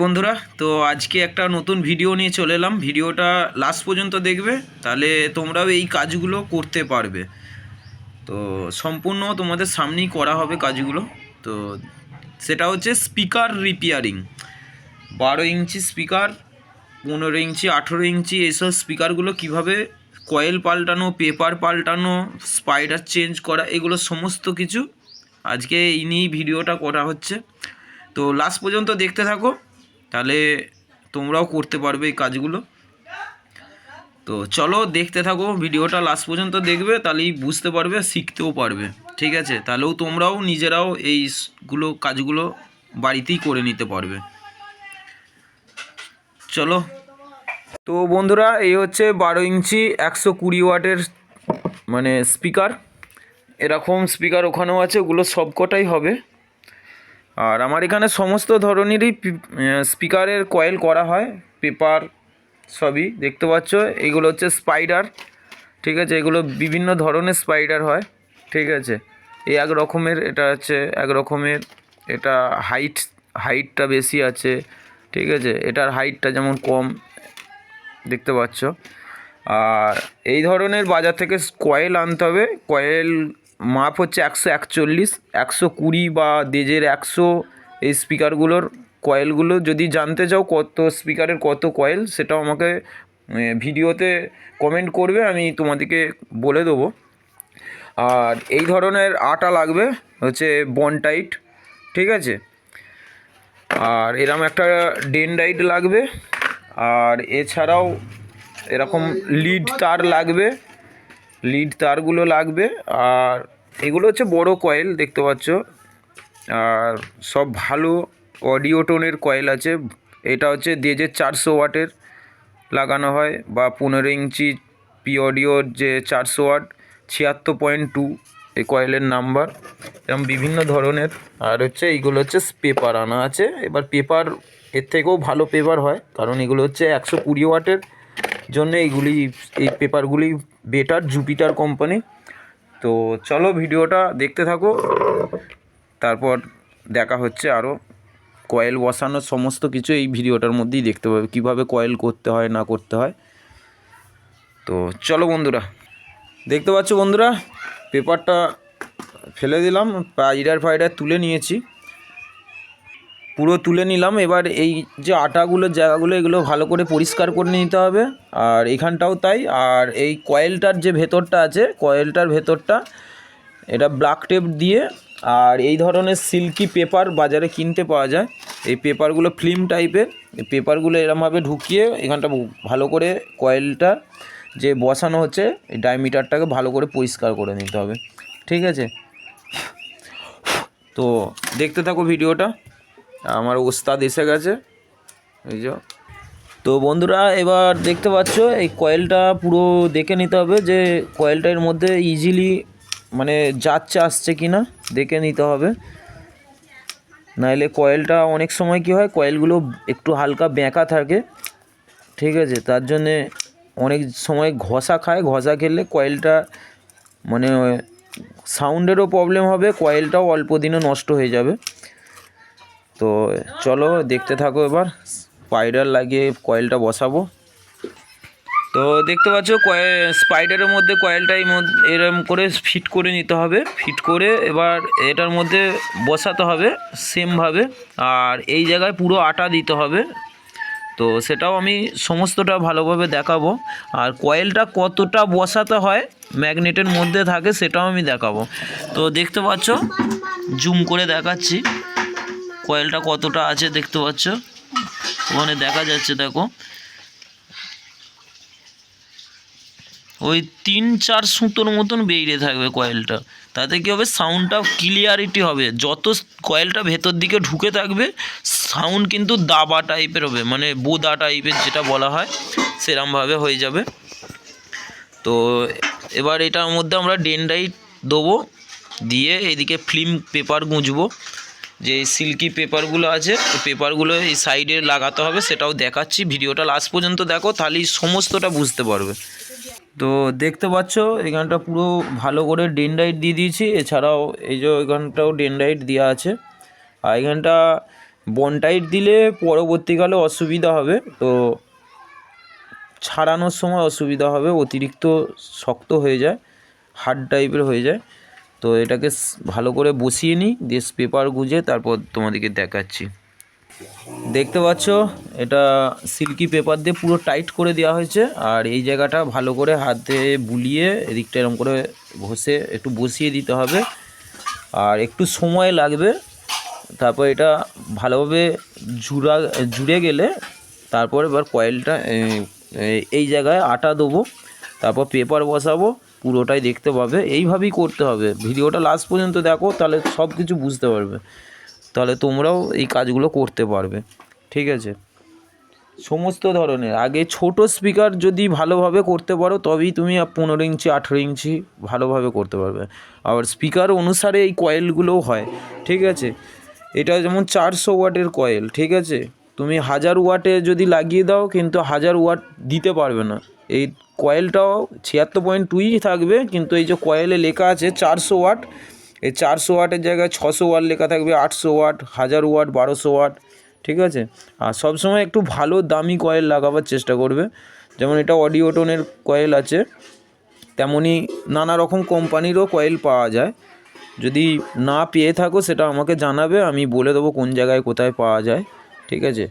বন্ধুরা, তো আজকে একটা নতুন ভিডিও নিয়ে চলে এলাম। ভিডিওটা লাস্ট পর্যন্ত দেখবে, তাহলে তোমরাও এই কাজগুলো করতে পারবে। তো সম্পূর্ণ তোমাদের সামনেই করা হবে কাজগুলো। তো সেটা হচ্ছে স্পিকার রিপেয়ারিং। 12 ইঞ্চি স্পিকার, 15 ইঞ্চি, 18 ইঞ্চি এইসব স্পিকারগুলো কিভাবে কয়েল পাল্টানো, পেপার পাল্টানো, স্পাইডার চেঞ্জ করা, এগুলো সমস্ত কিছু আজকে এই নিয়েই ভিডিওটা করা হচ্ছে। তো লাস্ট পর্যন্ত দেখতে থাকো, তাহলে তোমরাও করতে পারবে এই কাজগুলো। তো চলো দেখতে থাকো, ভিডিওটা লাস্ট পর্যন্ত দেখবে, তাহলেই বুঝতে পারবে, শিখতেও পারবে। ঠিক আছে, তাহলেও তোমরাও নিজেরাও এইগুলো কাজগুলো বাড়িতেই করে নিতে পারবে। চলো। তো বন্ধুরা, এই হচ্ছে 12 ইঞ্চি 120 ওয়াটের মানে স্পিকার। এরকম স্পিকার ওখানেও আছে, ওগুলো সবকটাই হবে। আর আমার এখানে সমস্ত ধরনেরই স্পিকারের কয়েল করা হয়, পেপার সবই দেখতে পাচ্ছ। এইগুলো হচ্ছে স্পাইডার, ঠিক আছে। এগুলো বিভিন্ন ধরনের স্পাইডার হয়, ঠিক আছে। এই এক রকমের, এটা হচ্ছে এক রকমের। এটা হাইটটা বেশি আছে, ঠিক আছে। এটার হাইটটা যেমন কম দেখতে পাচ্ছ। আর এই ধরনের বাজার থেকে কয়েল আনতে হবে। কয়েল মাপ হচ্ছে 141, 120 বা দেজের 100। এই স্পিকারগুলোর কয়েলগুলো যদি জানতে চাও কত স্পিকারের কত কয়েল, সেটাও আমাকে ভিডিওতে কমেন্ট করবে, আমি তোমাদেরকে বলে দেবো। আর এই ধরনের আটা লাগবে, হচ্ছে বনটাইট, ঠিক আছে। আর এরকম একটা ডেনড্রাইট লাগবে। আর এছাড়াও এরকম লিড তার লাগবে, লিড তারগুলো লাগবে। আর এগুলো হচ্ছে বড় কয়েল দেখতে পাচ্ছ। আর সব ভালো অডিও টোনের কয়েল আছে। এটা হচ্ছে দেজের 400 ওয়াটের লাগানো হয়, বা 15 ইঞ্চি পি অডিওর যে 400 ওয়াট 76.2 এই কয়েলের নাম্বার। এরকম বিভিন্ন ধরনের। আর হচ্ছে এইগুলো হচ্ছে পেপার আনা আছে। এবার পেপার এর থেকেও ভালো পেপার হয়, কারণ এগুলো হচ্ছে 120 ওয়াটের জন্য এই পেপারগুলি বেটার, জুপিটার কোম্পানি। তো চলো ভিডিওটা দেখতে থাকো, তারপর দেখা হচ্ছে। আরও কয়েল বসানোর সমস্ত কিছু এই ভিডিওটার মধ্যেই দেখতে পাবে, কীভাবে কয়েল করতে হয় না করতে হয়। তো চলো বন্ধুরা, দেখতে পাচ্ছ বন্ধুরা, পেপারটা ফেলে দিলাম, ফাইডার তুলে নিয়েছি, পুরো তুলে নিলাম। এবার এই যে আটাগুলোর জায়গাগুলো, এগুলো ভালো করে পরিষ্কার করে নিতে হবে। আর এখানটাও তাই। আর এই কয়েলটার যে ভেতরটা আছে, কয়েলটার ভেতরটা এটা ব্ল্যাক টেপ দিয়ে, আর এই ধরনের সিল্কি পেপার বাজারে কিনতে পাওয়া যায়। এই পেপারগুলো ফিল্ম টাইপের, এই পেপারগুলো এরমভাবে ঢুকিয়ে এখানটা ভালো করে কয়েলটা যে বসানো হচ্ছে, এই ডায়ামিটারটাকে ভালো করে পরিষ্কার করে নিতে হবে, ঠিক আছে। তো দেখতে থাকো ভিডিওটা। আমার ওস্তাদ এসে গেছে, এই যে। তো বন্ধুরা, এবার দেখতে পাচ্ছ এই কয়েলটা পুরো দেখে নিতে হবে, যে কয়েলটার মধ্যে ইজিলি মানে আসছে কি না দেখে নিতে হবে। নাহলে কয়েলটা অনেক সময় কি হয়, কয়েলগুলো একটু হালকা বেঁকা থাকে, ঠিক আছে। তার জন্যে অনেক সময় ঘষা খেলে কয়েলটা মানে সাউন্ডেরও প্রবলেম হবে, কয়েলটাও অল্প দিনে নষ্ট হয়ে যাবে। তো চলো দেখতে থাকো। এবার স্পাইডার লাগিয়ে কয়েলটা বসাবো। তো দেখতে পাচ্ছ স্পাইডারের মধ্যে কয়েলটা এরম করে ফিট করে নিতে হবে। ফিট করে এবার এটার মধ্যে বসাতে হবে সেমভাবে। আর এই জায়গায় পুরো আটা দিতে হবে। তো সেটাও আমি সমস্তটা ভালোভাবে দেখাবো। আর কয়েলটা কতটা বসাতে হয় ম্যাগনেটের মধ্যে থাকে, সেটাও আমি দেখাবো। তো দেখতে পাচ্ছ, জুম করে দেখাচ্ছি কয়েলটা কতটা আছে, দেখতে পাচ্ছ ওখানে দেখা যাচ্ছে। দেখো, ওই 3-4 সুতোর মতন বেরিয়ে থাকবে কয়েলটা। তাতে কী হবে, সাউন্ডটা ক্লিয়ারিটি হবে। যত কয়েলটা ভেতর দিকে ঢুকে থাকবে, সাউন্ড কিন্তু দাবা টাইপের হবে, মানে বোদা টাইপের যেটা বলা হয়, সেরমভাবে হয়ে যাবে। তো এবার এটার মধ্যে আমরা ডেনড্রাইট দেবো, দিয়ে এইদিকে ফিল্ম পেপার গুঁজবো। যে সিল্কি পেপারগুলো আছে, ওই পেপারগুলো এই সাইডে লাগাতে হবে, সেটাও দেখাচ্ছি। ভিডিওটা লাস্ট পর্যন্ত দেখো, তাহলেই সমস্তটা বুঝতে পারবে। তো দেখতে পাচ্ছ এখানটা পুরো ভালো করে ডেনড্রাইট দিয়ে দিয়েছি। এছাড়াও এই যে এখানটাও ডেনড্রাইট দেওয়া আছে। আর এখানটা বনটাইট দিলে পরবর্তীকালে অসুবিধা হবে, তো ছাড়ানোর সময় অসুবিধা হবে, অতিরিক্ত শক্ত হয়ে যায়, হার্ড টাইপের হয়ে যায়। তো এটাকে ভালো করে বসিয়ে নিই, দিয়ে পেপার গুঁজে তারপর তোমাদেরকে দেখাচ্ছি। দেখতে পাচ্ছ এটা সিল্কি পেপার দিয়ে পুরো টাইট করে দেওয়া হয়েছে। আর এই জায়গাটা ভালো করে হাতে বুলিয়ে এদিকটা এরকম করে ঘষে একটু বসিয়ে দিতে হবে, আর একটু সময় লাগবে। তারপর এটা ভালোভাবে জুড়ে গেলে তারপর এবার কয়েলটা এই জায়গায় আটা দেবো, তারপর পেপার বসাবো, পুরোটাই দেখতে পাবে। এইভাবেই করতে হবে। ভিডিওটা লাস্ট পর্যন্ত দেখো, তাহলে সব কিছু বুঝতে পারবে, তাহলে তোমরাও এই কাজগুলো করতে পারবে। ঠিক আছে, সমস্ত ধরনের আগে ছোট স্পিকার যদি ভালোভাবে করতে পারো তবেই তুমি 15 ইঞ্চি 18 ইঞ্চি ভালোভাবে করতে পারবে। আবার স্পিকার অনুসারে এই কয়েলগুলোও হয়। ঠিক আছে, এটা যেমন 400 ওয়াটের কয়েল, ঠিক আছে, তুমি 1000 ওয়াটে যদি লাগিয়ে দাও কিন্তু 1000 ওয়াট দিতে পারবে না। এই কয়েলটাও 76.2ই থাকবে, কিন্তু এই যে কয়েলে লেখা আছে 400 ওয়াট, এই 400 ওয়াটের জায়গায় 600 ওয়াট লেখা থাকবে, 800 ওয়াট, 1000 ওয়াট, 1200 ওয়াট। ঠিক আছে, আর সবসময় একটু ভালো দামি কয়েল লাগাবার চেষ্টা করবে। যেমন এটা অডিওটোনের কয়েল আছে, তেমনই নানা রকম কোম্পানিরও কয়েল পাওয়া যায়। যদি না পেয়ে থাকো সেটা আমাকে জানাবে, আমি বলে দেবো কোন জায়গায় কোথায় পাওয়া যায়। ঠিক আছে,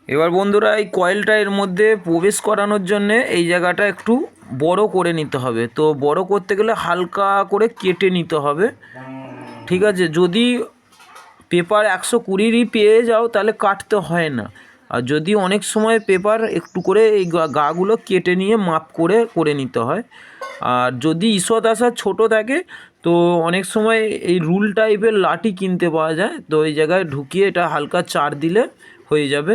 এবার বন্ধুরা এই কয়েলটা এর মধ্যে প্রবেশ করানোর জন্যে এই জায়গাটা একটু বড় করে নিতে হবে। তো বড় করতে গেলে হালকা করে কেটে নিতে হবে। ঠিক আছে, যদি পেপার 120-ই পেয়ে যাও তাহলে কাটতে হয় না। আর যদি অনেক সময় পেপার একটু করে এই গাগুলো কেটে নিয়ে মাপ করে করে নিতে হয়। আর যদি ঈষৎ আসার ছোটো থাকে তো অনেক সময় এই রুল টাইপের লাঠি কিনতে পাওয়া যায়, তো এই জায়গায় ঢুকিয়ে এটা হালকা চার দিলে হয়ে যাবে।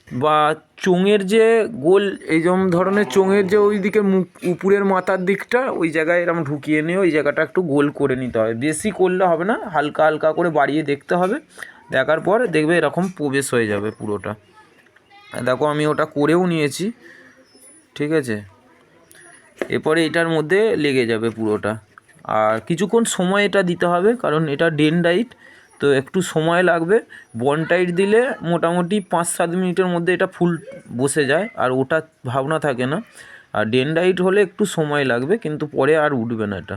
বা চোঙের যে গোল এই যেমন ধরনের চোঙের যে ওই দিকে মুখ উপরের মাথার দিকটা ওই জায়গায় এরকম ঢুকিয়ে নিয়ে ওই জায়গাটা একটু গোল করে নিতে হবে। বেশি করলে হবে না, হালকা হালকা করে বাড়িয়ে দেখতে হবে। দেখার পর দেখবে এরকম প্রবেশ হয়ে যাবে পুরোটা। দেখো আমি ওটা করেও নিয়েছি। ঠিক আছে, এরপরে এটার মধ্যে লেগে যাবে পুরোটা। আর কিছুক্ষণ সময় এটা দিতে হবে, কারণ এটা ডেনডাইট, তো একটু সময় লাগবে। বনটাইট দিলে মোটামুটি 5-7 মিনিটের মধ্যে এটা ফুল বসে যায়, আর ওটা ভাবনা থাকে না। আর ডেনডাইট হলে একটু সময় লাগবে, কিন্তু পরে আর উঠবে না এটা।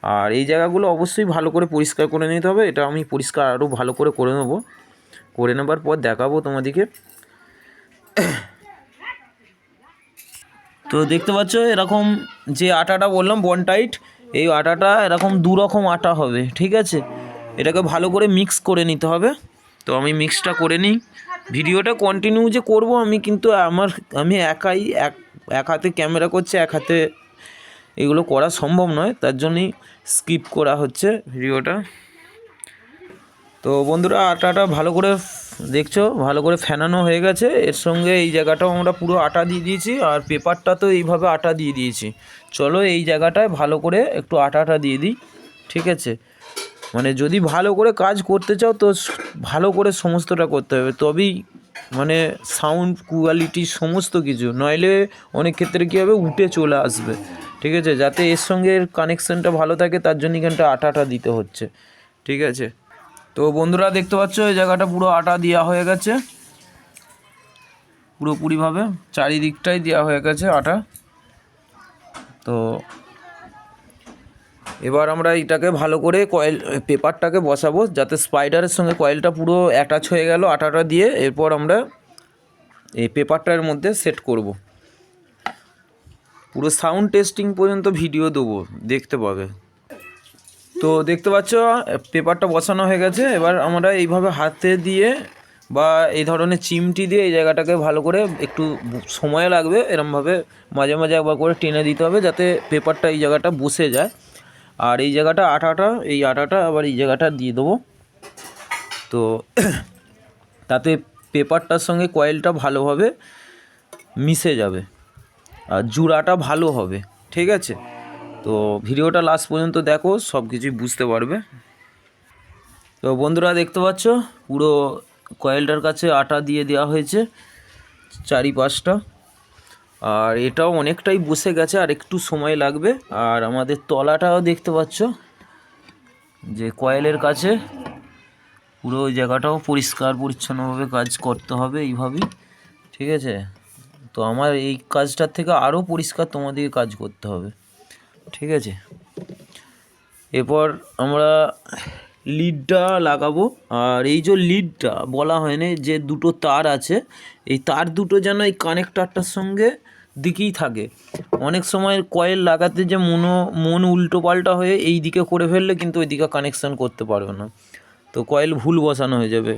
আর এই জায়গাগুলো অবশ্যই ভালো করে পরিষ্কার করে নিতে হবে। এটা আমি পরিষ্কার আরও ভালো করে নেবো, করে নেবার পর দেখাবো তোমাদেরকে। তো দেখতে পাচ্ছ এরকম যে আটাটা বললাম বনটাইট, এই আটাটা এরকম 2 রকম আটা হবে। ঠিক আছে, এটাকে ভালো করে মিক্স করে নিতে হবে। তো আমি মিক্সটা করে নিই। ভিডিওটা কন্টিনিউ যে করব আমি, কিন্তু আমি একাই এক হাতে ক্যামেরা করছি, এক হাতে এগুলো করা সম্ভব নয়, তার জন্যই স্কিপ করা হচ্ছে ভিডিওটা। তো বন্ধুরা আটাটা ভালো করে দেখছো ভালো করে ফেনানো হয়ে গেছে। এর সঙ্গে এই জায়গাটাও আমরা পুরো আটা দিয়ে দিয়েছি, আর পেপারটা তো এইভাবে আটা দিয়ে দিয়েছি। চলো এই জায়গাটায় ভালো করে একটু আটাটা দিয়ে দিই। ঠিক আছে, মানে যদি ভালো করে কাজ করতে চাও তো ভালো করে সমস্তটা করতে হবে, তবেই মানে সাউন্ড কোয়ালিটি সমস্ত কিছু, নইলে অনেক ক্ষেত্রে কী হবে উঠে চলে আসবে। ঠিক আছে, যাতে এর সঙ্গে কানেকশানটা ভালো থাকে তার জন্য এখানটা আটাটা দিতে হচ্ছে। ঠিক আছে, তো বন্ধুরা দেখতে পাচ্ছ এই জায়গাটা পুরো আটা দেওয়া হয়ে গেছে, পুরোপুরিভাবে চারিদিকটাই দেওয়া হয়ে গেছে আটা। তো এবার আমরা এটাকে ভালো করে পেপারটাকে বসাবো, যাতে স্পাইডারের সঙ্গে কয়েলটা পুরো অ্যাটাচ হয়ে গেল আটাটা দিয়ে। এরপর আমরা এই পেপারটার মধ্যে সেট করব। পুরো সাউন্ড টেস্টিং পর্যন্ত ভিডিও দেবো, দেখতে পাবে। তো দেখতে পাচ্ছ পেপারটা বসানো হয়ে গেছে। এবার আমরা এইভাবে হাতে দিয়ে বা এই ধরনের চিমটি দিয়ে এই জায়গাটাকে ভালো করে, একটু সময় লাগবে, এরমভাবে মাঝে মাঝে একবার করে টেনে দিতে হবে, যাতে পেপারটা এই জায়গাটা বসে যায়। আর এই জায়গাটা এই আটাটা আবার এই জায়গাটা দিয়ে দেবো। তো তাতে পেপারটার সঙ্গে কয়েলটা ভালোভাবে মিশে যাবে আর জুড়াটা ভালো হবে। ঠিক আছে, তো ভিডিওটা লাস্ট পর্যন্ত দেখো, সব কিছুই বুঝতে পারবে। তো বন্ধুরা দেখতে পাচ্ছ পুরো কয়েলটার কাছে আটা দিয়ে দেওয়া হয়েছে চারিপাশটা, আর এটাও অনেকটাই বসে গেছে, আর একটু সময় লাগবে। আর আমাদের তলাটাও দেখতে পাচ্ছ যে কয়েলের কাছে পুরো ওই জায়গাটাও পরিষ্কার পরিচ্ছন্নভাবে কাজ করতে হবে এইভাবেই, ঠিক আছে। তো আমার এই কাজটার থেকে আরও পরিষ্কার তোমাদেরকে কাজ করতে হবে, ঠিক আছে। এরপর আমরা লিডটা লাগাবো। আর এই যে লিডটা বলা হয়নি, যে দুটো তার আছে, এই তার দুটো যেন এই কানেক্টারটার সঙ্গে দিকেই থাকে। অনেক সময় কয়েল লাগাতে যে মন উল্টো পাল্টা হয়ে এই দিকে করে ফেললে কিন্তু ওই দিকে কানেকশান করতে পারবে না, তো কয়েল ভুল বসানো হয়ে যাবে।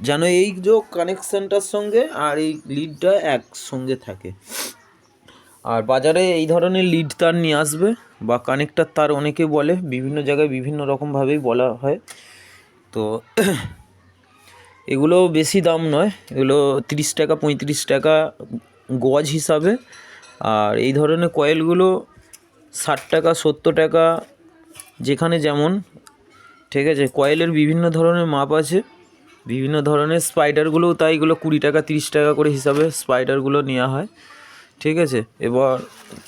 যেন এই যে কানেকশানটার সঙ্গে আর এই লিডটা একসঙ্গে থাকে। আর বাজারে এই ধরনের লিড তার নিয়ে আসবে, বা কানেক্টার তার অনেকে বলে, বিভিন্ন জায়গায় বিভিন্ন রকমভাবেই বলা হয়। তো এগুলো বেশি দাম নয়, এগুলো 30 টাকা 35 টাকা গজ হিসাবে। আর এই ধরনের কয়েলগুলো 60 টাকা 70 টাকা, যেখানে যেমন, ঠিক আছে। কয়েলের বিভিন্ন ধরনের মাপ আছে, বিভিন্ন ধরনের স্পাইডারগুলোও তাই, এগুলো 20 টাকা 30 টাকা করে হিসাবে স্পাইডারগুলো নেওয়া হয়, ঠিক আছে। এবার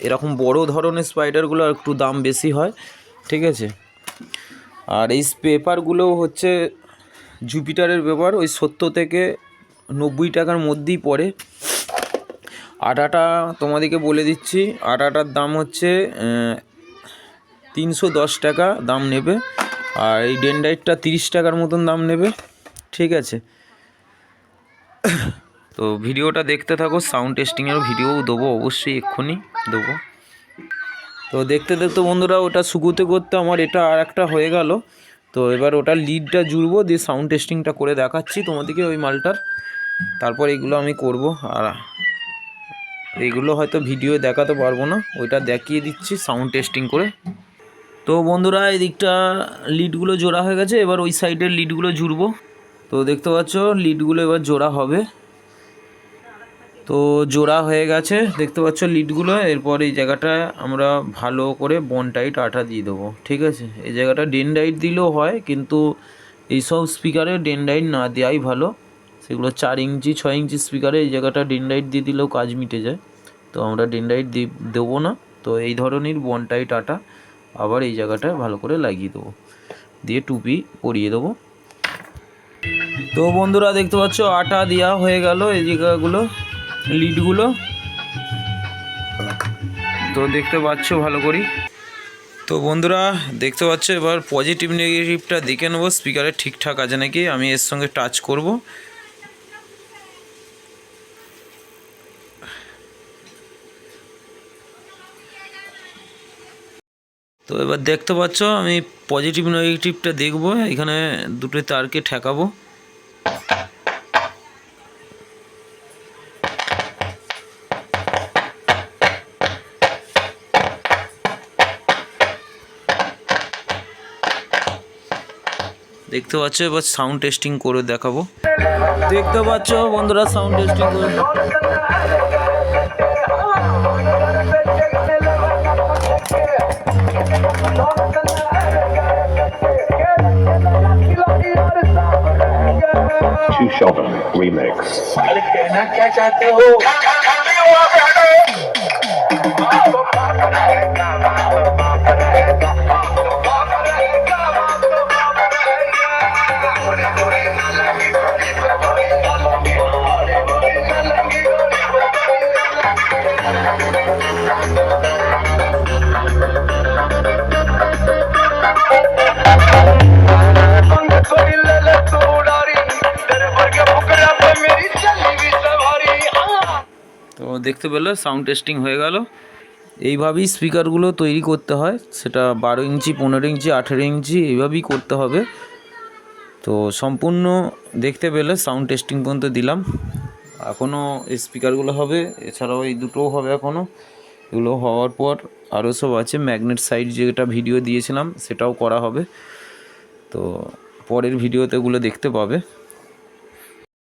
এরকম বড় ধরনের স্পাইডারগুলো একটু দাম বেশি হয়, ঠিক আছে। আর এই পেপারগুলো হচ্ছে জুপিটারের পেপার, ওই 70 থেকে 90 টাকার মধ্যেই পড়ে। আটাটা তোমাদেরকে বলে দিচ্ছি, আটাটার দাম হচ্ছে 310 টাকা দাম নেবে। আর এই ডেনড্রাইটটা 30 টাকার মতন দাম নেবে, ঠিক আছে। তো ভিডিওটা দেখতে থাকো, সাউন্ড টেস্টিংয়ের ভিডিও দেবো অবশ্যই, এক্ষুনি দেবো। তো দেখতে দেখতে বন্ধুরা ওটা শুকোতে করতে আমার এটা আর একটা হয়ে গেল। তো এবার ওটা লিডটা জুড়বো, দিয়ে সাউন্ড টেস্টিংটা করে দেখাচ্ছি তোমাদেরকে ওই মালটার। তারপর এগুলো আমি করব, আর এইগুলো হয়তো ভিডিও দেখাতে পারবো না, ওইটা দেখিয়ে দিচ্ছি সাউন্ড টেস্টিং করে। তো বন্ধুরা এই দিকটা লিডগুলো জোড়া হয়ে গেছে, এবার ওই সাইডের লিডগুলো জুড়বো। তো দেখতে পাচ্ছ লিডগুলো এবার জোড়া হবে। তো জোড়া হয়ে গেছে দেখতে পাচ্ছ লিডগুলো। এরপর এই জায়গাটায় আমরা ভালো করে বনটাইট আঠা দিয়ে দেবো, ঠিক আছে। এই জায়গাটা ডেনড্রাইট দিলেও হয়, কিন্তু এইসব স্পিকারে ডেনড্রাইট না দেওয়াই ভালো। সেগুলো 4 ইঞ্চি 6 ইঞ্চি স্পিকারে এই জায়গাটা ডেনড্রাইট দিয়ে দিলেও কাজ মিটে যায়। তো আমরা ডেনড্রাইট দেবো না, তো এই ধরনের বনটাইট আঠা আবার এই জায়গাটায় ভালো করে লাগিয়ে দেবো, দিয়ে টুপি পরিয়ে দেবো। তো বন্ধুরা দেখতে পাচ্ছ আটা দেওয়া হয়ে গেল এই জায়গাগুলো, লিডগুলো তো দেখতে পাচ্ছ ভালো করি। তো বন্ধুরা দেখতে পাচ্ছ এবার পজিটিভ নেগেটিভটা দেখে নেবো স্পিকারে ঠিকঠাক আছে নাকি, আমি এর সঙ্গে টাচ করব। তো এবার দেখতে পাচ্ছ আমি পজিটিভ নেগেটিভটা দেখব, এখানে দুটো তারকে ঠেকাবো। দেখতে পাচ্ছ এবার সাউন্ড টেস্টিং করে দেখাবো। দেখতে পাচ্ছ বন্ধুরা সাউন্ড টেস্টিং করে। Two Sheldon remix. তো দেখতে পেলে সাউন্ড টেস্টিং হয়ে গেল। এইভাবেই স্পিকারগুলো তৈরি করতে হয়, সেটা 12 ইঞ্চি 15 ইঞ্চি 18 ইঞ্চি এইভাবেই করতে হবে। তো সম্পূর্ণ দেখতে পেলে সাউন্ড টেস্টিং পর্যন্ত দিলাম, এখনও এই স্পিকারগুলো হবে, এছাড়াও এই দুটোও হবে এখনও। এগুলো হওয়ার পর আরও সব আছে, ম্যাগনেট সাইড যেটা ভিডিও দিয়েছিলাম সেটাও করা হবে। তো পরের ভিডিওতে এগুলো দেখতে পাবে।